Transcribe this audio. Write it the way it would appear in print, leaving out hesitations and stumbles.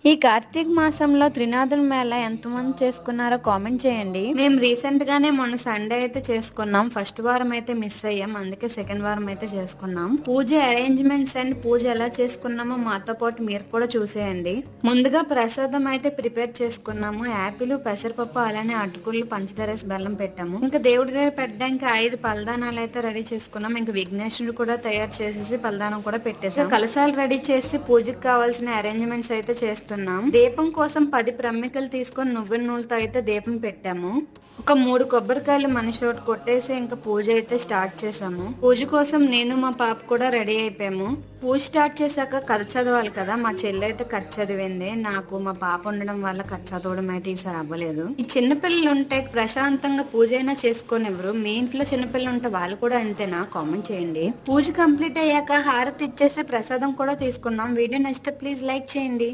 ఈ కార్తీక మాసంలో త్రినాథుల మేళ ఎంతమంది చేసుకున్నారో కామెంట్ చేయండి. మేము రీసెంట్ గానే మొన్న సండే అయితే చేసుకున్నాం. ఫస్ట్ వారం అయితే మిస్ అయ్యాం, అందుకే సెకండ్ వారం అయితే చేసుకున్నాం. పూజ అరేంజ్మెంట్స్ అండ్ పూజ ఎలా చేసుకున్నామో మాతో పాటు మీరు కూడా చూసేయండి. ముందుగా ప్రసాదం అయితే ప్రిపేర్ చేసుకున్నాము. యాపిల్, పెసరపప్పు, అలానే అటుకులు, పంచదార బెల్లం పెట్టాము. ఇంకా దేవుడి దగ్గర పెట్టడానికి 5 పలదానాలు అయితే రెడీ చేసుకున్నాం. ఇంకా విఘ్నేశ్వరుడు కూడా తయారు చేసేసి పలదానం కూడా పెట్టేసాం. కలశాలు రెడీ చేసి పూజకి కావాల్సిన అరేంజ్మెంట్స్ అయితే చేస్తున్నాం. దీపం కోసం 10 ప్రమికలు తీసుకొని నువ్వుల నూనెతో అయితే దీపం పెట్టాము. ఒక 3 కొబ్బరికాయలు మనిషి ఒకటి కొట్టేసి ఇంకా పూజ అయితే స్టార్ట్ చేసాము. పూజ కోసం నేను మా పాప కూడా రెడీ అయిపోయాము. పూజ స్టార్ట్ చేశాక కథ చదవాలి కదా, మా చెల్లి అయితే కథ చదివింది. నాకు మా పాప ఉండడం వల్ల కథ చదవడం అయితే ఈసారి అవ్వలేదు. ఈ చిన్నపిల్లలు ఉంటే ప్రశాంతంగా పూజ అయినా చేసుకోనివ్వరు. మీ ఇంట్లో చిన్నపిల్లలు ఉంటే వాళ్ళు కూడా అంతేనా? కామెంట్ చేయండి. పూజ కంప్లీట్ అయ్యాక హారతి ఇచ్చేసి ప్రసాదం కూడా తీసుకున్నాం. వీడియో నచ్చితే ప్లీజ్ లైక్ చేయండి.